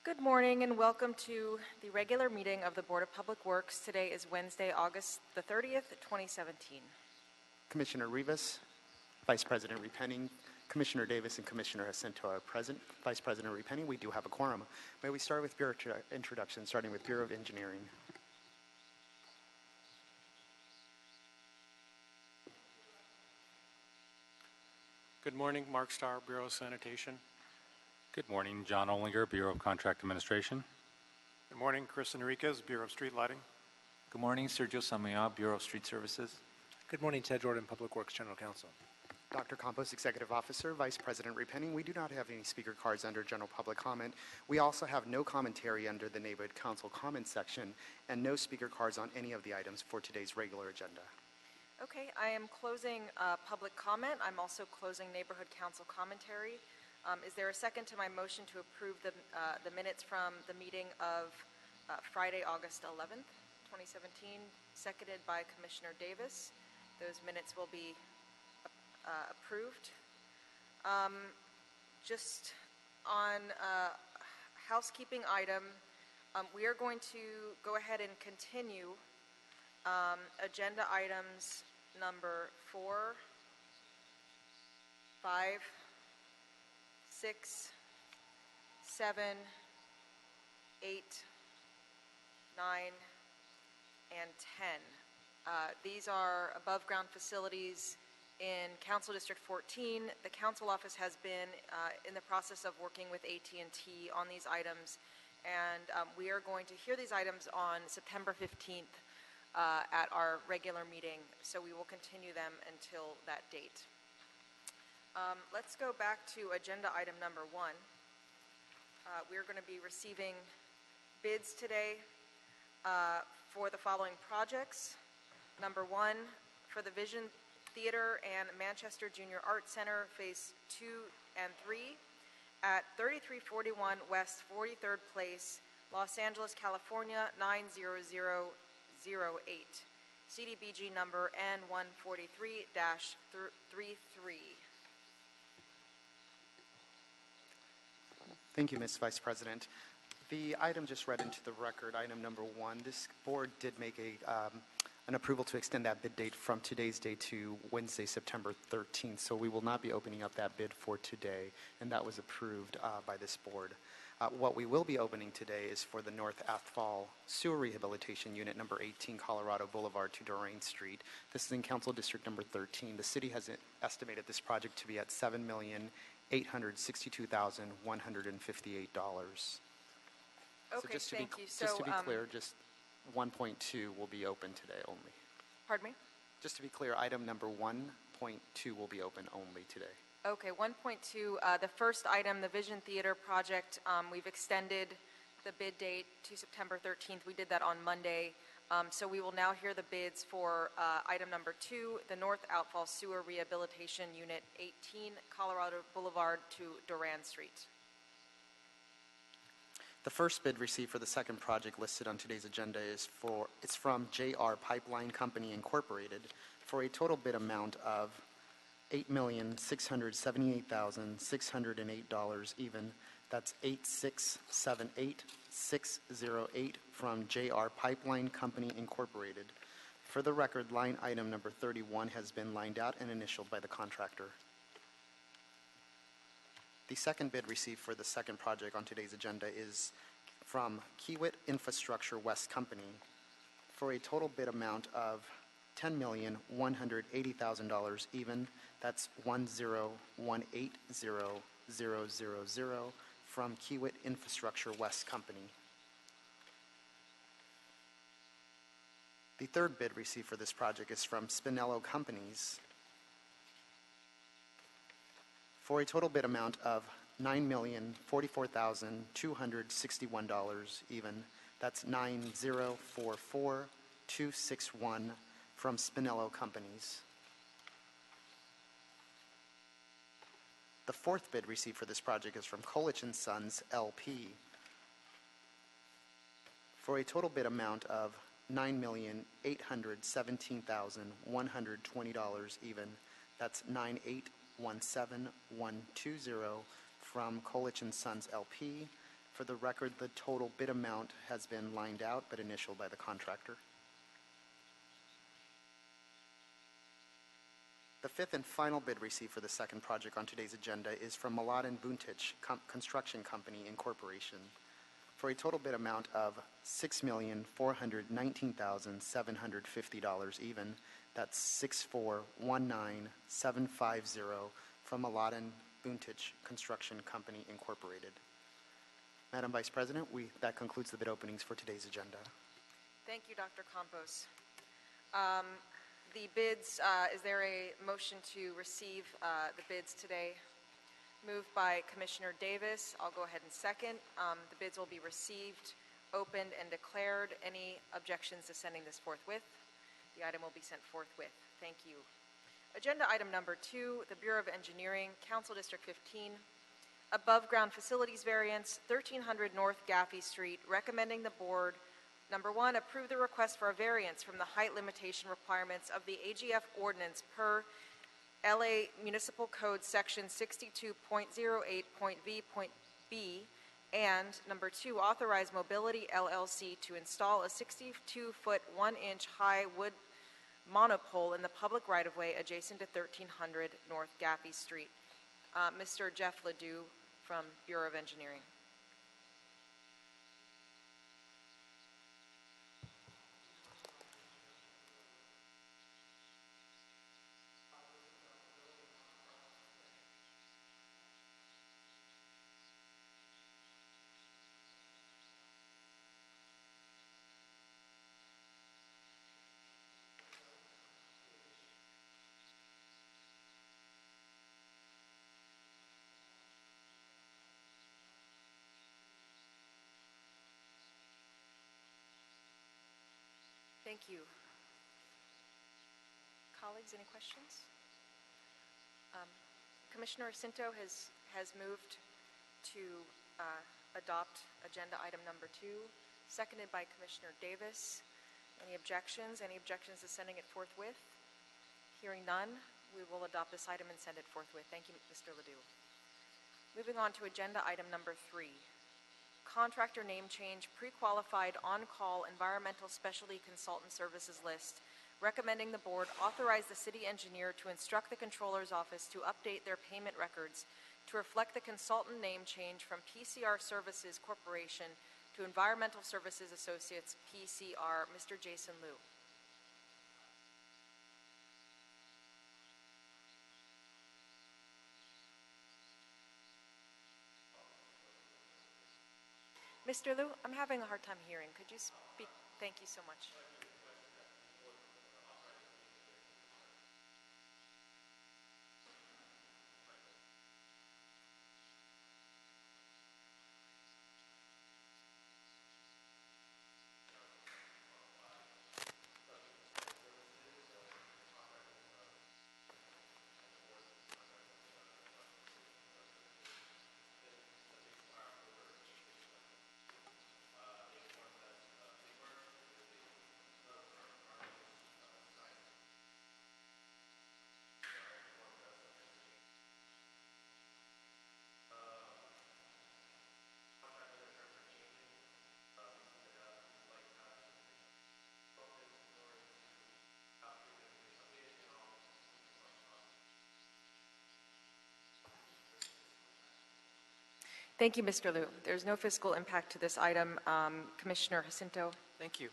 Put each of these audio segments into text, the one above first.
Good morning and welcome to the regular meeting of the Board of Public Works. Today is Wednesday, August the 30th, 2017. Commissioner Rivas, Vice President Repenning, Commissioner Davis, and Commissioner Jacinto are present. Vice President Repenning, we do have a quorum. May we start with Bureau introduction, starting with Bureau of Engineering. Good morning, Mark Starr, Bureau of Sanitation. Good morning, John Olinger, Bureau of Contract Administration. Good morning, Chris Enriquez, Bureau of Street Lighting. Good morning, Sergio Samaya, Bureau of Street Services. Good morning, Ted Jordan, Public Works General Counsel. Dr. Campos, Executive Officer, Vice President Repenning. We do not have any speaker cards under general public comment. We also have no commentary under the Neighborhood Council comment section and no speaker cards on any of the items for today's regular agenda. Okay, I am closing public comment. I'm also closing Neighborhood Council commentary. Is there a second to my motion to approve the minutes from the meeting of Friday, August 11th, 2017, seconded by Commissioner Davis? Those minutes will be approved. Just on a housekeeping item, we are going to go ahead and continue agenda items number 4, 5, 6, 7, 8, 9, and 10. These are above ground facilities in Council District 14. The Council Office has been in the process of working with AT&T on these items, and we are going to hear these items on September 15th at our regular meeting, so we will continue them until that date. Let's go back to agenda item number 1. We're going to be receiving bids today for the following projects. Number 1, for the Vision Theater and Manchester Junior Art Center, Phase 2 and 3 at 3341 West 43rd Place, Los Angeles, California, 90008. CDBG number N143-33. Thank you, Ms. Vice President. The item just read into the record, item number 1, this board did make an approval to extend that bid date from today's date to Wednesday, September 13th. So we will not be opening up that bid for today, and that was approved by this board. What we will be opening today is for the North Athfall Sewer Rehabilitation Unit number 18, Colorado Boulevard to Doraine Street. This is in Council District number 13. The city has estimated this project to be at $7,862,158. Okay, just to thank you. Just to be clear, just 1.2 will be open today only. Pardon me? Just to be clear, item number 1.2 will be open only today. Okay, 1.2, the first item, the Vision Theater project, we've extended the bid date to September 13th. We did that on Monday. So we will now hear the bids for item number 2, the North Outfall Sewer Rehabilitation Unit 18, Colorado Boulevard to Doran Street. The first bid received for the second project listed on today's agenda is from JR Pipeline Company Incorporated for a total bid amount of $8,678,608 even. That's 8678608 from JR Pipeline Company Incorporated. For the record, line item number 31 has been lined out and initialed by the contractor. The second bid received for the second project on today's agenda is from Kiewit Infrastructure West Company for a total bid amount of $10,180,000 even. That's 10180,000 from Kiewit Infrastructure West Company. The third bid received for this project is from Spinello Companies for a total bid amount of $9,044,261 even. That's 9044261 from Spinello Companies. The fourth bid received for this project is from Kolich & Sons LP for a total bid amount of $9,817,120 even. That's 9817120 from Kolich & Sons LP. For the record, the total bid amount has been lined out but initialed by the contractor. The fifth and final bid received for the second project on today's agenda is from Malad and Buntich Construction Company Incorporation for a total bid amount of $6,419,750 even. That's 6419750 from Malad and Buntich Construction Company Incorporated. Madam Vice President, that concludes the bid openings for today's agenda. Thank you, Dr. Campos. The bids, is there a motion to receive the bids today? Moved by Commissioner Davis. I'll go ahead and second. The bids will be received, opened, and declared. Any objections to sending this forthwith? The item will be sent forthwith. Thank you. Agenda item number 2, the Bureau of Engineering, Council District 15, above-ground facilities variance, 1300 North Gaffey Street, recommending the board, number 1, approve the request for a variance from the height limitation requirements of the AGF ordinance per LA Municipal Code Section 62.08.v.b, and number 2, authorize Mobility LLC to install a 62-foot, 1-inch high wood monopole in the public right-of-way adjacent to 1300 North Gaffey Street. Mr. Jeff Ledoux from Bureau of Engineering. Thank you. Colleagues, any questions? Commissioner Jacinto has moved to adopt agenda item number 2, seconded by Commissioner Davis. Any objections? Any objections to sending it forthwith? Hearing none, we will adopt this item and send it forthwith. Thank you, Mr. Ledoux. Moving on to agenda item number 3. Contractor name change, pre-qualified on-call environmental specialty consultant services list, recommending the board authorize the city engineer to instruct the controller's office to update their payment records to reflect the consultant name change from PCR Services Corporation to Environmental Services Associates, PCR. Mr. Jason Liu. Mr. Liu, I'm having a hard time hearing. Could you speak? Thank you so much. Thank you, Mr. Liu. There's no fiscal impact to this item. Commissioner Jacinto. Thank you.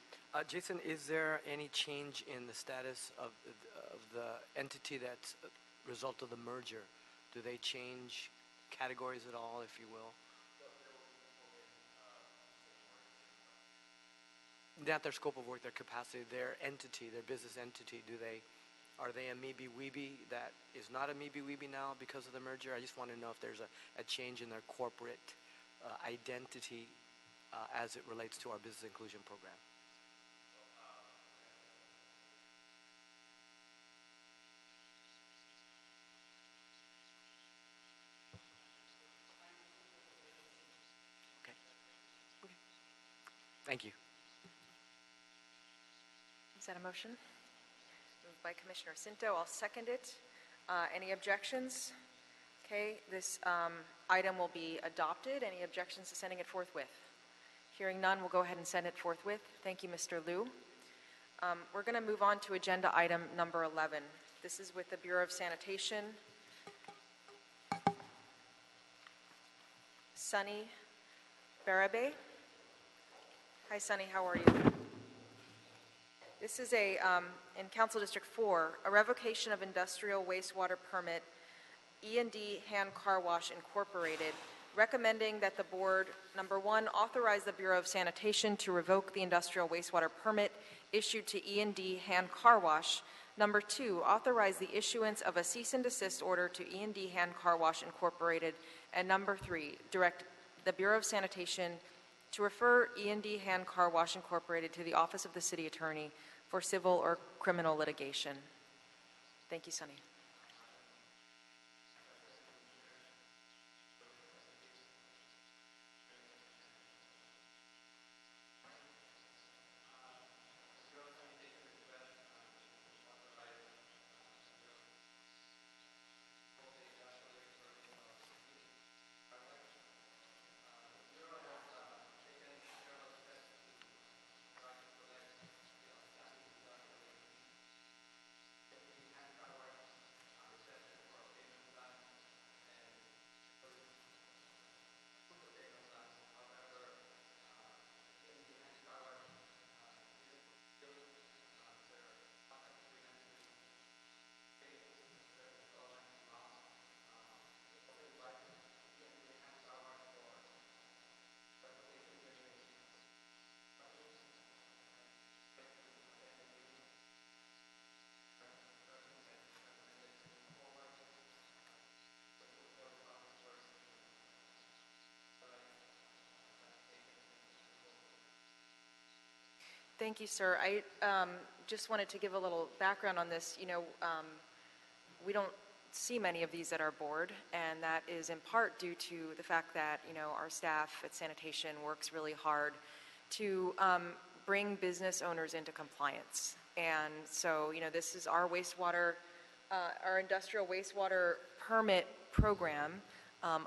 Jason, is there any change in the status of the entity that's a result of the merger? Do they change categories at all, if you will? Not their scope of work, their capacity, their entity, their business entity. Are they a maybe-weeby that is not a maybe-weeby now because of the merger? I just want to know if there's a change in their corporate identity as it relates to our business inclusion program. Okay. Thank you. Is that a motion? Moved by Commissioner Jacinto. I'll second it. Any objections? Okay, this item will be adopted. Any objections to sending it forthwith? Hearing none, we'll go ahead and send it forthwith. Thank you, Mr. Liu. We're going to move on to agenda item number 11. This is with the Bureau of Sanitation. Sunny Barabe. Hi, Sunny, how are you? This is in Council District 4, a revocation of industrial wastewater permit, E&D Hand Car Wash Incorporated, recommending that the board, number one, authorize the Bureau of Sanitation to revoke the industrial wastewater permit issued to E&D Hand Car Wash. Number two, authorize the issuance of a cease and desist order to E&D Hand Car Wash Incorporated. And number three, direct the Bureau of Sanitation to refer E&D Hand Car Wash Incorporated to the Office of the City Attorney for civil or criminal litigation. Thank you, Sunny. Thank you, sir. I just wanted to give a little background on this. We don't see many of these at our board, and that is in part due to the fact that, our staff at sanitation works really hard to bring business owners into compliance. And so, this is our wastewater, our industrial wastewater permit program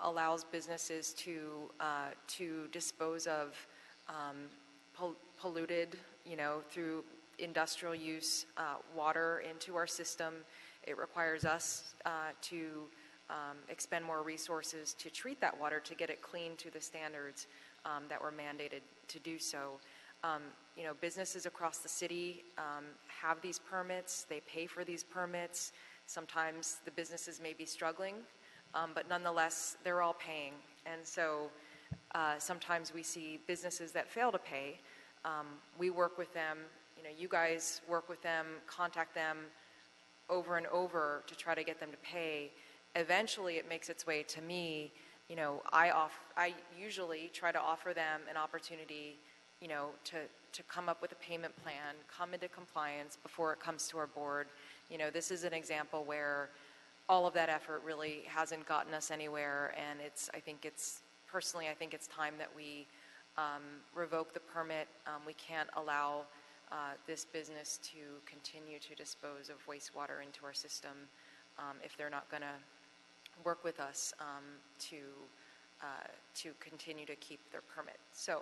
allows businesses to dispose of polluted, through industrial use, water into our system. It requires us to expend more resources to treat that water to get it clean to the standards that we're mandated to do so. Businesses across the city have these permits. They pay for these permits. Sometimes the businesses may be struggling, but nonetheless, they're all paying. And so sometimes we see businesses that fail to pay. We work with them, you guys work with them, contact them over and over to try to get them to pay. Eventually it makes its way to me. I usually try to offer them an opportunity, to come up with a payment plan, come into compliance before it comes to our board. This is an example where all of that effort really hasn't gotten us anywhere, and I think it's time that we revoke the permit. We can't allow this business to continue to dispose of wastewater into our system if they're not going to work with us to continue to keep their permit. So,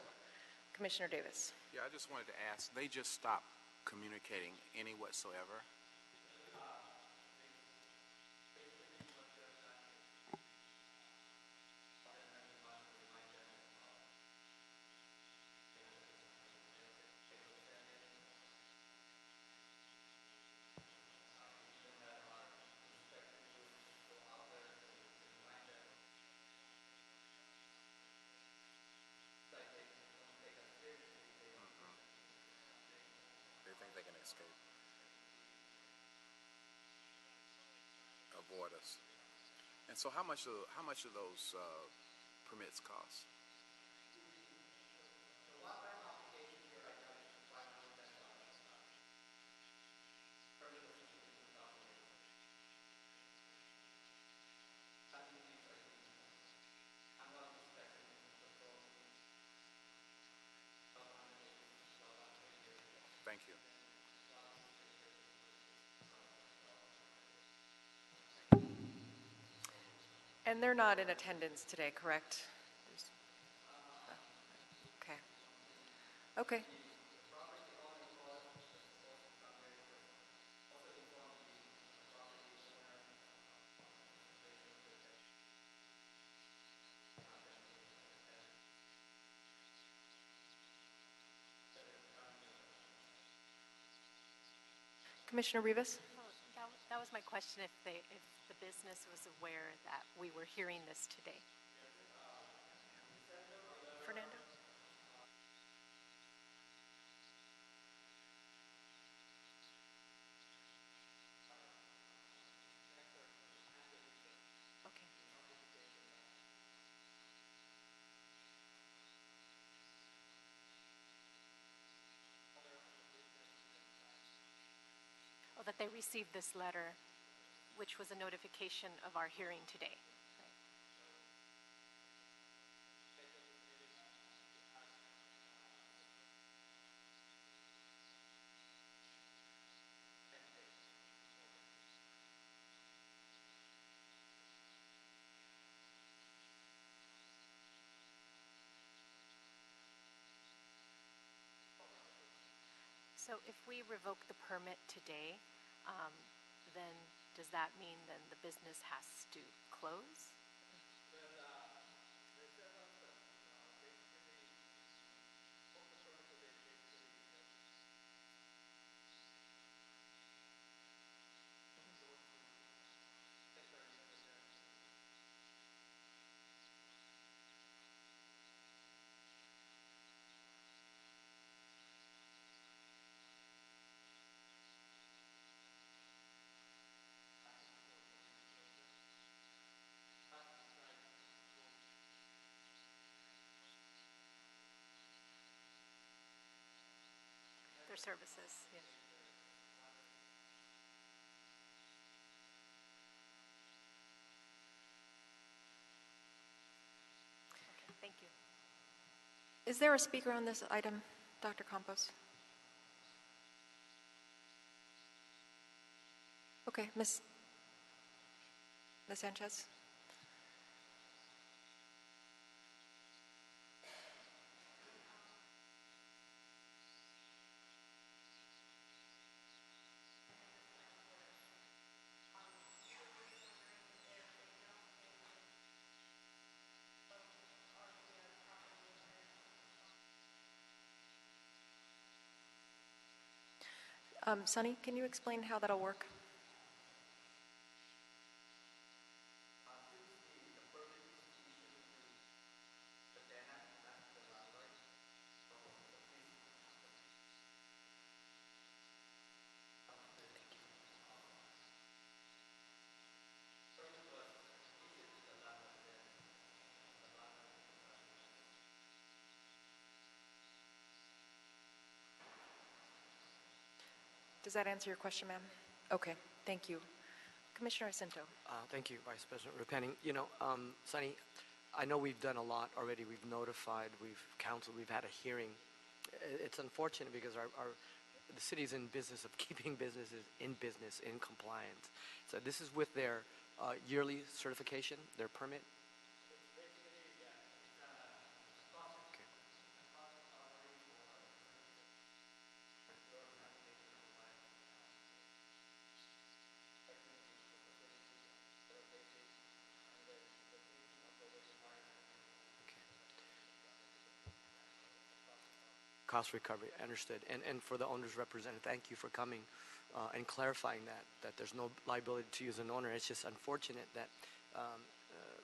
Commissioner Davis. Yeah, I just wanted to ask, they just stopped communicating any whatsoever? They think they can escape, avoid us. And so how much of those permits cost? Thank you. And they're not in attendance today, correct? There's- Okay. Okay. Commissioner Rivas? Well, that was my question, if the business was aware that we were hearing this today. Fernando? Okay. Oh, that they received this letter, which was a notification of our hearing today. Right. So if we revoke the permit today, then does that mean then the business has to close? Their services, yes. Okay, thank you. Is there a speaker on this item, Dr. Campos? Okay, Ms. Sanchez? Sunny, can you explain how that'll work? Does that answer your question, ma'am? Okay, thank you. Commissioner Jacinto? Thank you, Vice President Rupenning. You know, Sonny, I know we've done a lot already. We've notified, we've counseled, we've had a hearing. It's unfortunate because the city's in business of keeping businesses in business, in compliance. So this is with their yearly certification, their permit? Okay. Cost recovery, understood. And for the owner's representative, thank you for coming and clarifying that there's no liability to you as an owner. It's just unfortunate that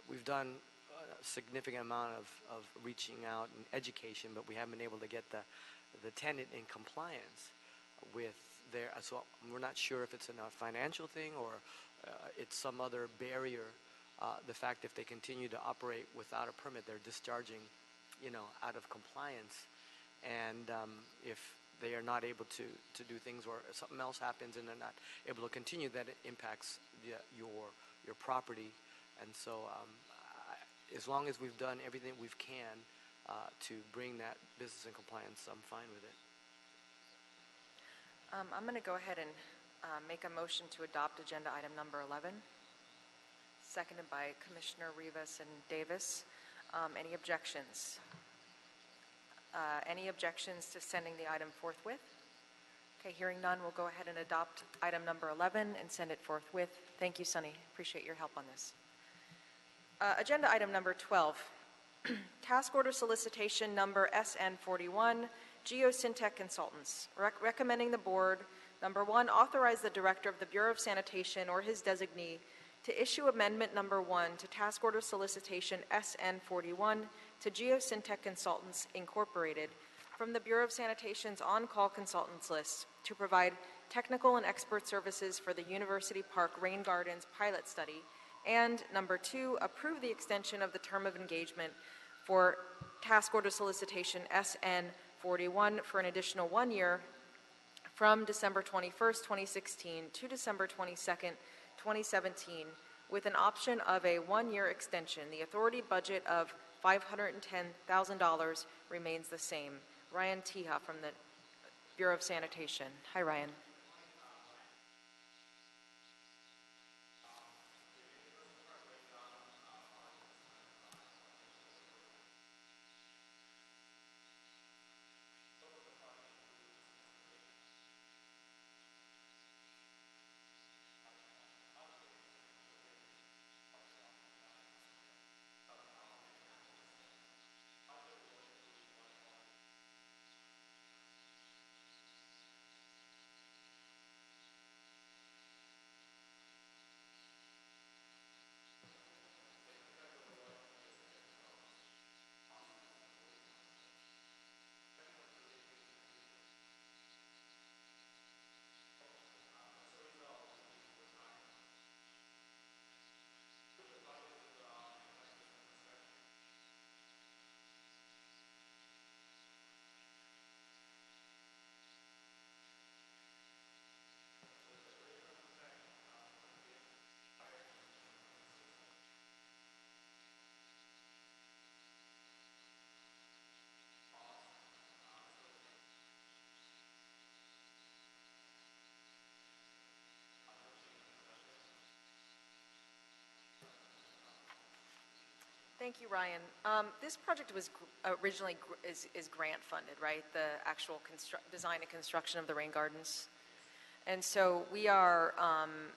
we've done a significant amount of reaching out and education, but we haven't been able to get the tenant in compliance with their, so we're not sure if it's a financial thing or it's some other barrier. The fact if they continue to operate without a permit, they're discharging, out of compliance. And if they are not able to do things or something else happens and they're not able to continue, that it impacts your property. And so as long as we've done everything we can to bring that business in compliance, I'm fine with it. I'm going to go ahead and make a motion to adopt agenda item number 11. seconded by Commissioner Rivas and Davis. Any objections? Any objections to sending the item forthwith? Okay, hearing none, we'll go ahead and adopt item number 11 and send it forthwith. Thank you, Sunny. Appreciate your help on this. Agenda item number 12, task order solicitation number SN41, Geosyntech Consultants, recommending the board, number 1, authorize the director of the Bureau of Sanitation or his designee to issue amendment number 1 to task order solicitation SN41 to Geosyntech Consultants Incorporated from the Bureau of Sanitation's on-call consultants list to provide technical and expert services for the University Park Rain Gardens pilot study, and number 2, approve the extension of the term of engagement for task order solicitation SN41 for an additional 1 year from December 21st, 2016 to December 22nd, 2017, with an option of a 1-year extension. The authority budget of $510,000 remains the same. Ryan Teha from the Bureau of Sanitation. Hi, Ryan. Thank you, Ryan. This project was originally is grant funded, right? The actual design and construction of the rain gardens. And so we are,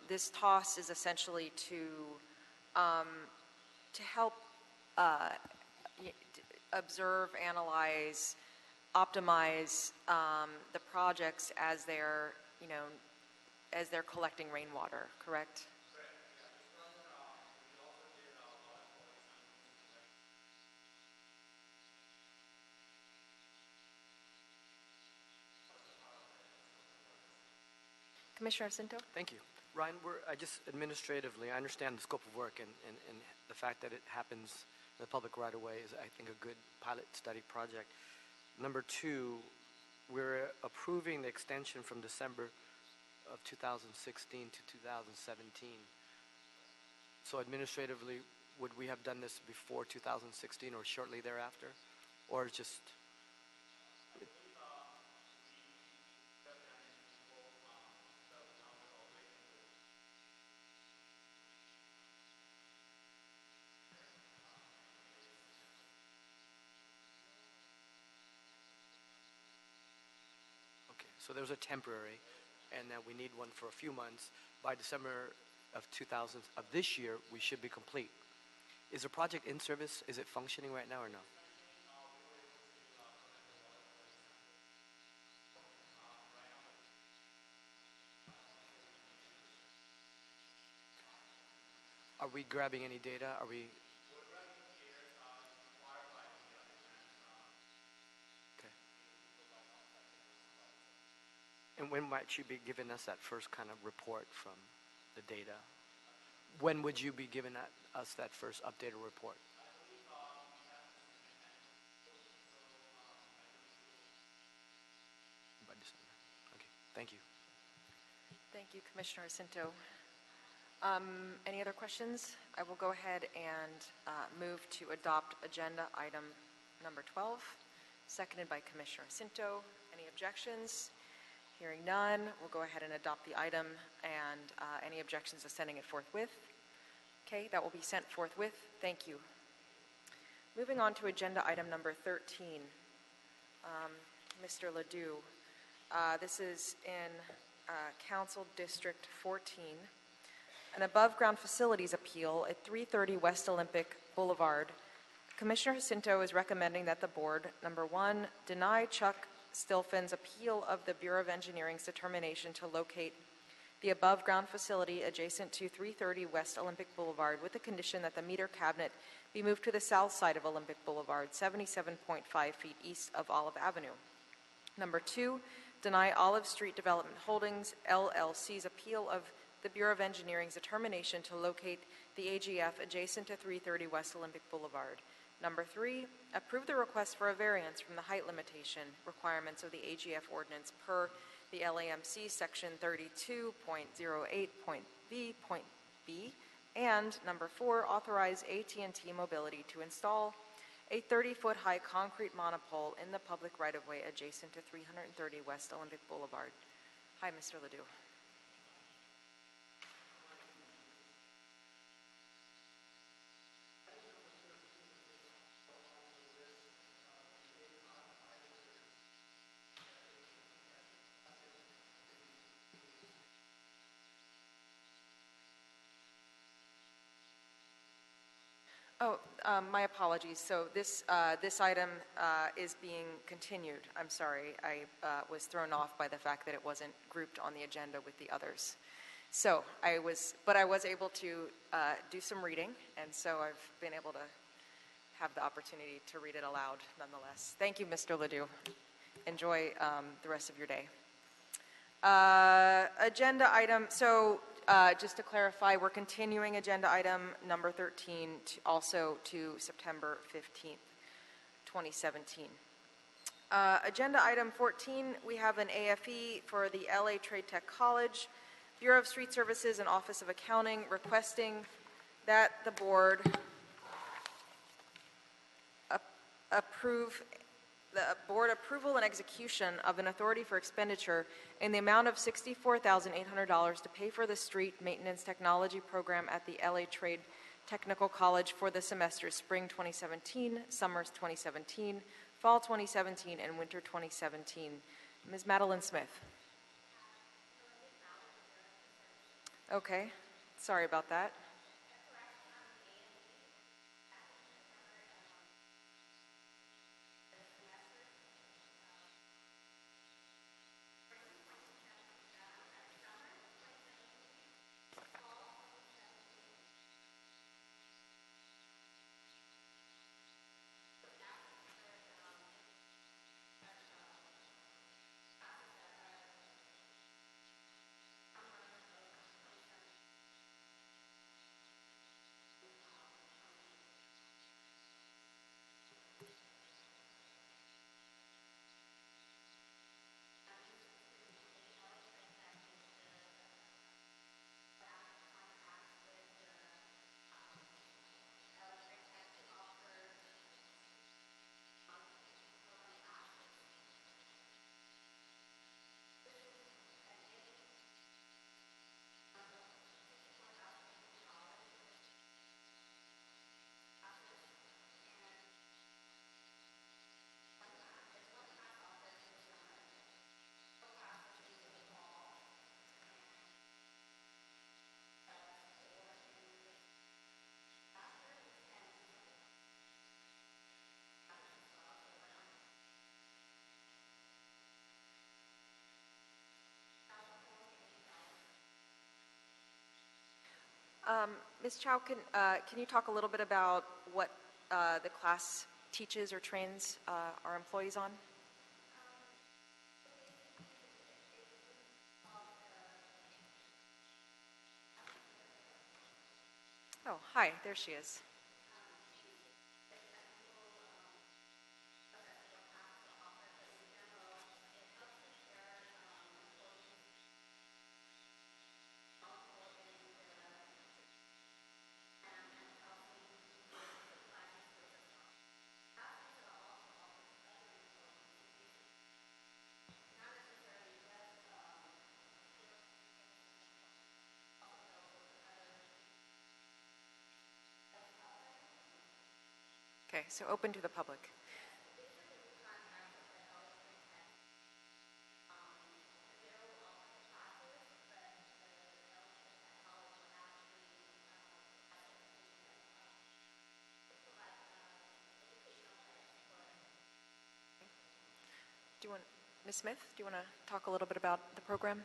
this TOS is essentially to help observe, analyze, optimize the projects as they're, as they're collecting rainwater, correct? Commissioner Cinto? Thank you. Ryan, I just administratively, I understand the scope of work and the fact that it happens in the public right away is, I think, a good pilot study project. Number 2, we're approving the extension from December of 2016 to 2017. So administratively, would we have done this before 2016 or shortly thereafter? Or just... Okay, so there's a temporary, and then we need one for a few months. By December of this year, we should be complete. Is the project in service? Is it functioning right now or no? Are we grabbing any data? Are we... Okay. And when might you be giving us that first kind of report from the data? When would you be giving us that first updated report? By December. Okay, thank you. Thank you, Commissioner Cinto. Any other questions? I will go ahead and move to adopt agenda item number 12, seconded by Commissioner Cinto. Any objections? Hearing none, we'll go ahead and adopt the item, and any objections to sending it forthwith? Okay, that will be sent forthwith. Thank you. Moving on to agenda item number 13. Mr. Ledoux. This is in Council District 14. An above-ground facilities appeal at 330 West Olympic Boulevard. Commissioner Jacinto is recommending that the board, number one, deny Chuck Stilfin's appeal of the Bureau of Engineering's determination to locate the above-ground facility adjacent to 330 West Olympic Boulevard with the condition that the meter cabinet be moved to the south side of Olympic Boulevard, 77.5 feet east of Olive Avenue. Number two, deny Olive Street Development Holdings, LLC's appeal of the Bureau of Engineering's determination to locate the AGF adjacent to 330 West Olympic Boulevard. Number three, approve the request for a variance from the height limitation requirements of the AGF ordinance per the LAMC section 32.08.B. And number four, authorize AT&T Mobility to install a 30-foot high concrete monopole in the public right-of-way adjacent to 330 West Olympic Boulevard. Hi, Mr. Ledoux. Oh, my apologies. So this item is being continued. I'm sorry. I was thrown off by the fact that it wasn't grouped on the agenda with the others. So I was able to do some reading, and so I've been able to have the opportunity to read it aloud nonetheless. Thank you, Mr. Ledoux. Enjoy the rest of your day. Agenda item, so just to clarify, we're continuing agenda item number 13 also to September 15th, 2017. Agenda item 14, we have an AFE for the LA Trade Tech College, Bureau of Street Services and Office of Accounting requesting that the board approve the board approval and execution of an authority for expenditure in the amount of $64,800 to pay for the street maintenance technology program at the LA Trade Technical College for the semesters spring 2017, summers 2017, fall 2017, and winter 2017. Ms. Madeline Smith. Okay, sorry about that. Ms. Chow, can you talk a little bit about what the class teaches or trains our employees on? Oh, hi, there she is. Okay, so open to the public. Do you want, Ms. Smith, do you want to talk a little bit about the program?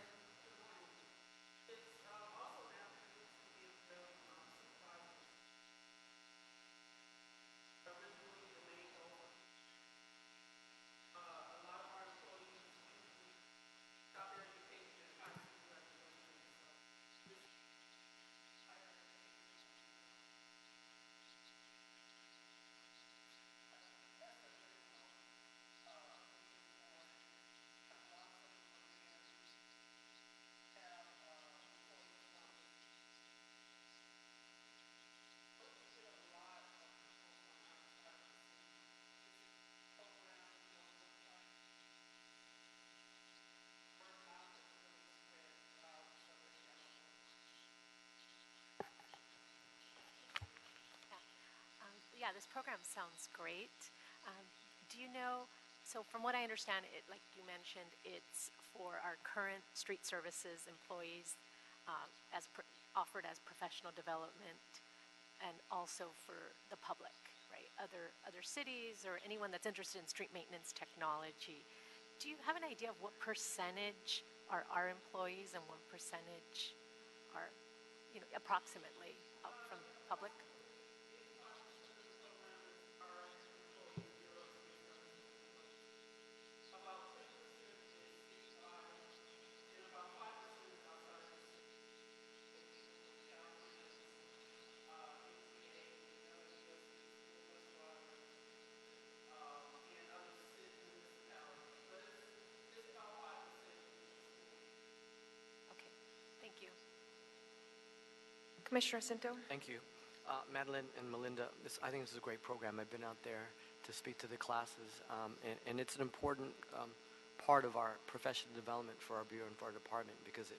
Yeah, this program sounds great. Do you know, so from what I understand, like you mentioned, it's for our current street services employees offered as professional development and also for the public, right? Other cities or anyone that's interested in street maintenance technology. Do you have an idea of what percentage are our employees and what percentage are, approximately from the public? Okay, thank you. Commissioner Cinto? Thank you. Madeline and Melinda, I think this is a great program. I've been out there to speak to the classes, and it's an important part of our professional development for our bureau and for our department because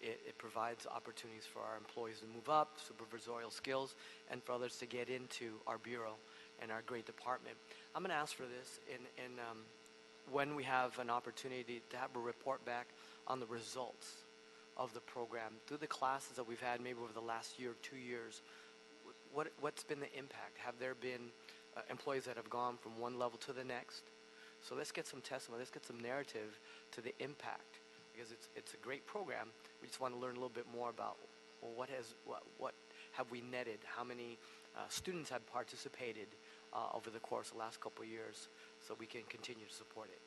it provides opportunities for our employees to move up, supervisorial skills, and for others to get into our bureau and our great department. I'm going to ask for this when we have an opportunity to have a report back on the results of the program through the classes that we've had maybe over the last year, 2 years. What's been the impact? Have there been employees that have gone from one level to the next? So let's get some testimony, let's get some narrative to the impact because it's a great program. We just want to learn a little bit more about what have we netted, how many students have participated over the course of the last couple of years so we can continue to support it.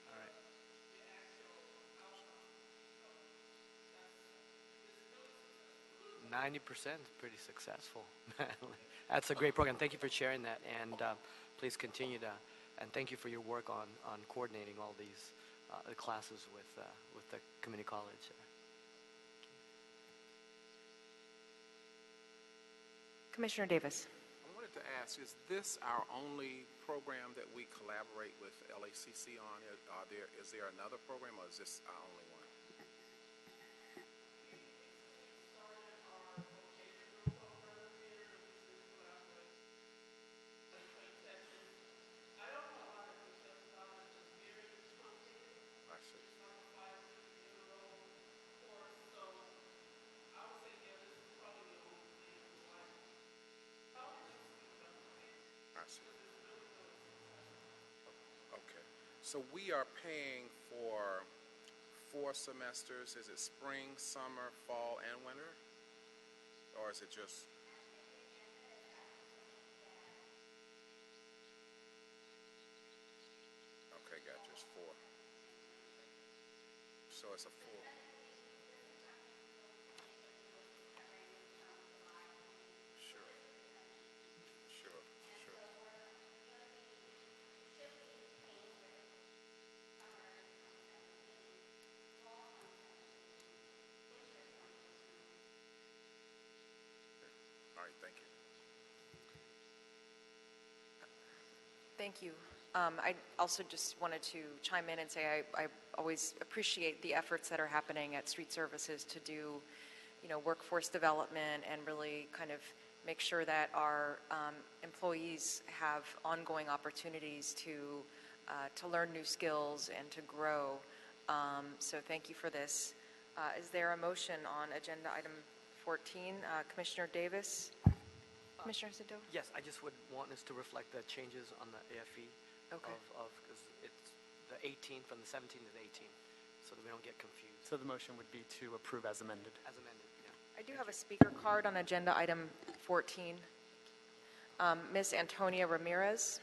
All right. 90% is pretty successful. That's a great program. Thank you for sharing that, and please continue to. And thank you for your work on coordinating all these the classes with the community college. Commissioner Davis? I wanted to ask, is this our only program that we collaborate with LACC on? Is there another program, or is this our only one? I see. I see. Okay. So we are paying for 4 semesters. Is it spring, summer, fall, and winter? Or is it just... Okay, gotcha. It's 4. So it's a full. Sure, sure, sure. All right, thank you. Thank you. I also just wanted to chime in and say I always appreciate the efforts that are happening at Street Services to do, workforce development and really kind of make sure that our employees have ongoing opportunities to learn new skills and to grow. So thank you for this. Is there a motion on agenda item 14? Commissioner Davis? Commissioner Sado? Yes, I just would want us to reflect the changes on the AFE Okay. because it's the 18 from the 17 to the 18, so that we don't get confused. So the motion would be to approve as amended. As amended, yeah. I do have a speaker card on agenda item 14. Ms. Antonia Ramirez.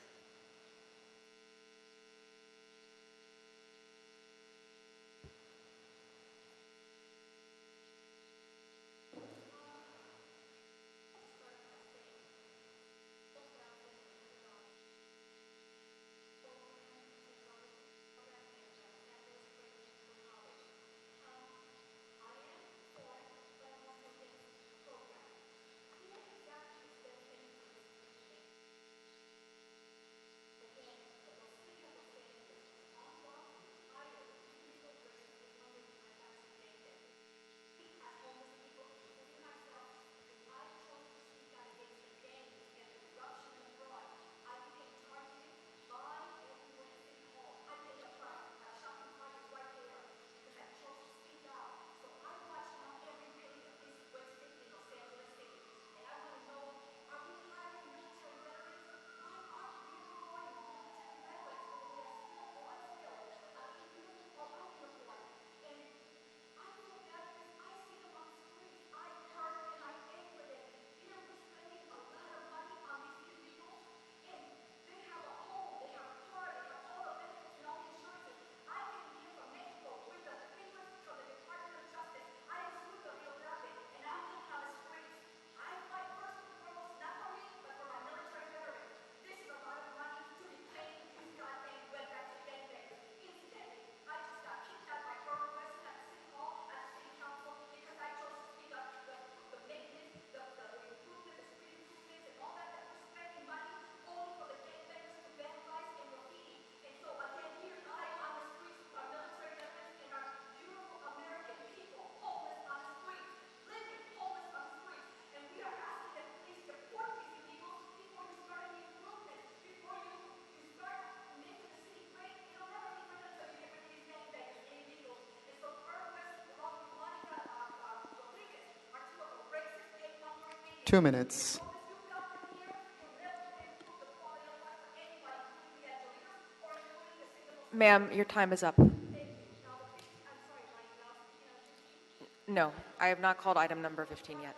Two minutes. Ma'am, your time is up. No, I have not called item number 15 yet.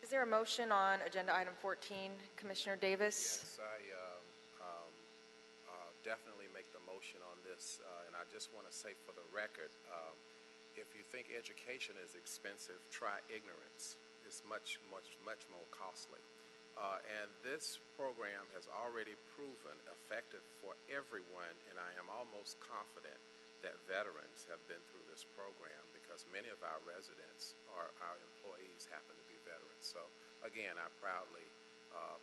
Is there a motion on agenda item 14? Commissioner Davis? Yes, I definitely make the motion on this, and I just want to say for the record, if you think education is expensive, try ignorance. It's much, much, much more costly. And this program has already proven effective for everyone, and I am almost confident that veterans have been through this program because many of our residents or our employees happen to be veterans. So again, I proudly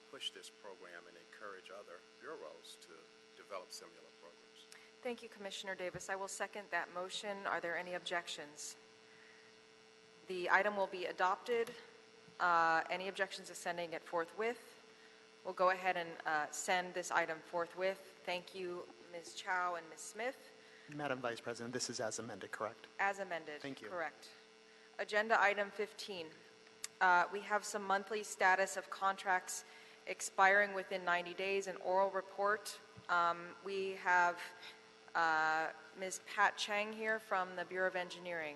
push this program and encourage other bureaus to develop similar programs. Thank you, Commissioner Davis. I will second that motion. Are there any objections? The item will be adopted. Any objections to sending it forthwith? We'll go ahead and send this item forthwith. Thank you, Ms. Chow and Ms. Smith. Madam Vice President, this is as amended, correct? As amended. Thank you. Correct. Agenda item 15. We have some monthly status of contracts expiring within 90 days, an oral report. We have Ms. Pat Chang here from the Bureau of Engineering.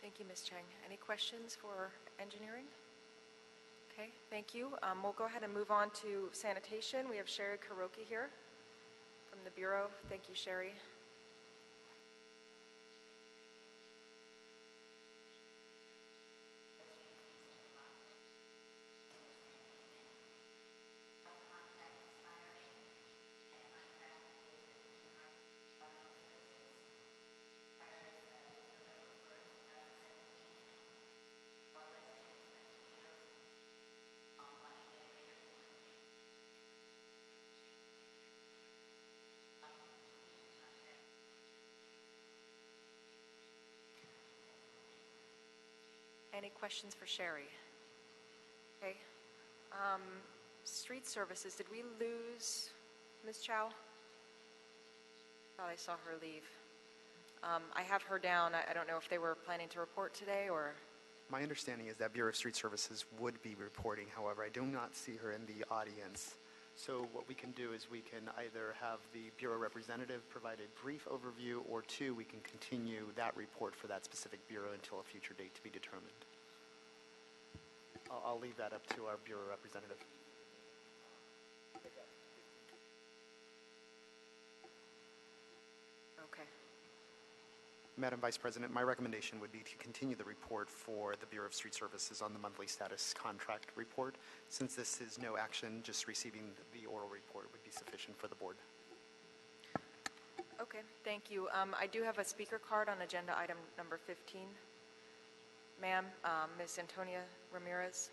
Thank you, Ms. Cheng. Any questions for engineering? Okay, thank you. We'll go ahead and move on to sanitation. We have Sherry Kuroki here from the Bureau. Thank you, Sherry. Any questions for Sherry? Okay. Street services, did we lose Ms. Chow? Thought I saw her leave. I have her down. I don't know if they were planning to report today or... My understanding is that Bureau of Street Services would be reporting. However, I do not see her in the audience. So what we can do is we can either have the Bureau representative provide a brief overview, or two, we can continue that report for that specific Bureau until a future date to be determined. I'll leave that up to our Bureau representative. Okay. Madam Vice President, my recommendation would be to continue the report for the Bureau of Street Services on the monthly status contract report. Since this is no action, just receiving the oral report would be sufficient for the board. Okay, thank you. I do have a speaker card on agenda item number 15. Ma'am, Ms. Antonia Ramirez.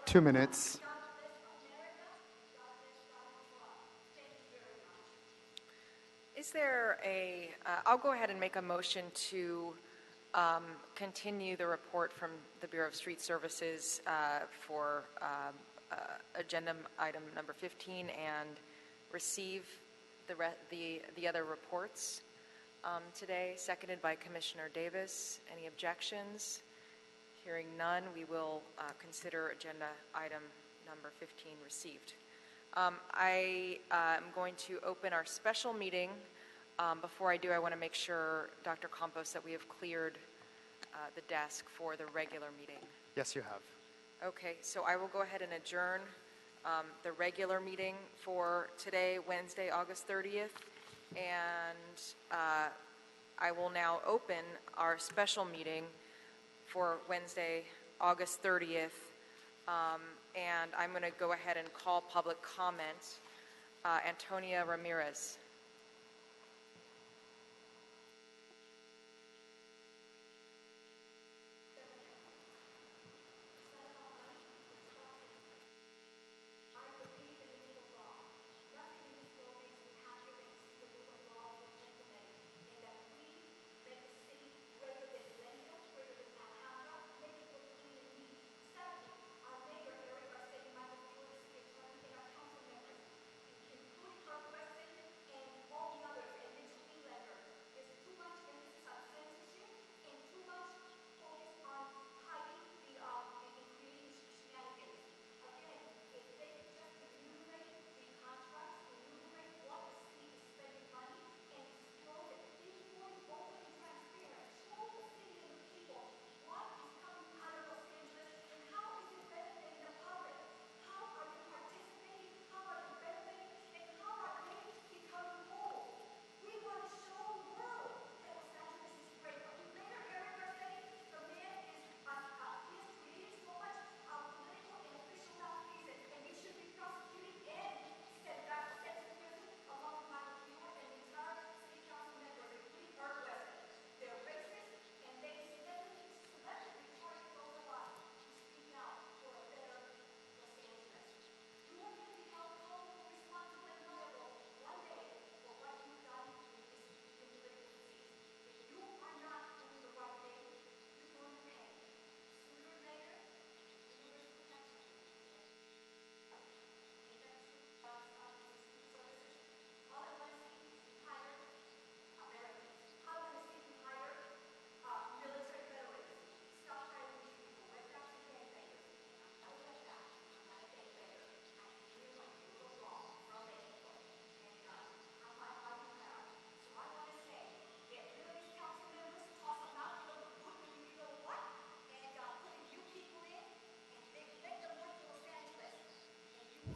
Two minutes. Is there a, I'll go ahead and make a motion to continue the report from the Bureau of Street Services for agenda item number 15 and receive the other reports today, seconded by Commissioner Davis. Any objections? Hearing none, we will consider agenda item number 15 received. I am going to open our special meeting. Before I do, I want to make sure, Dr. Campos, that we have cleared the desk for the regular meeting. Yes, you have. Okay, so I will go ahead and adjourn the regular meeting for today, Wednesday, August 30th, and I will now open our special meeting for Wednesday, August 30th, and I'm going to go ahead and call public comment. Antonia Ramirez.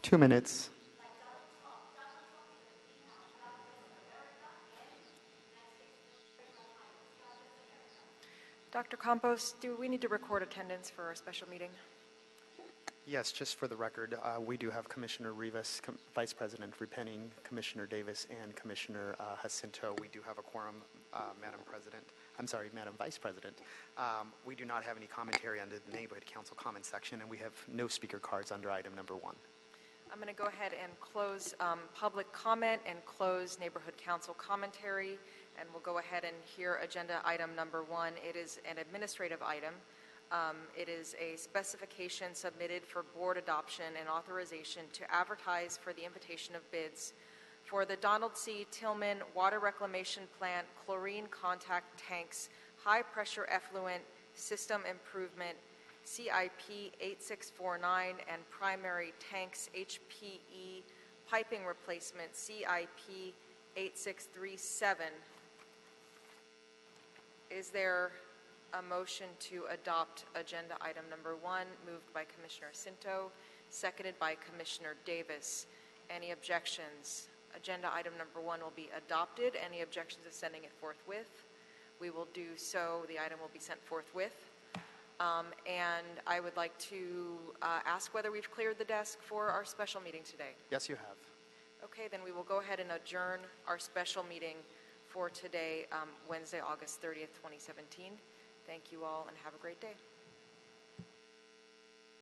Two minutes. Dr. Campos, do we need to record attendance for our special meeting? Yes, just for the record, we do have Commissioner Rivas, Vice President Repenning, Commissioner Davis, and Commissioner Jacinto. We do have a quorum, Madam Vice President. We do not have any commentary under the Neighborhood Council comment section, and we have no speaker cards under item number 1. I'm going to go ahead and close public comment and close Neighborhood Council commentary, and we'll go ahead and hear agenda item number 1. It is an administrative item. It is a specification submitted for board adoption and authorization to advertise for the invitation of bids for the Donald C. Tillman Water Reclamation Plant Chlorine Contact Tanks High Pressure Effluent System Improvement CIP 8649 and Primary Tanks HPE Piping Replacement CIP 8637. Is there a motion to adopt agenda item number 1, moved by Commissioner Jacinto, seconded by Commissioner Davis? Any objections? Agenda item number 1 will be adopted. Any objections to sending it forthwith? We will do so. The item will be sent forthwith. And I would like to ask whether we've cleared the desk for our special meeting today. Yes, you have. Okay, then we will go ahead and adjourn our special meeting for today, Wednesday, August 30th, 2017. Thank you all and have a great day.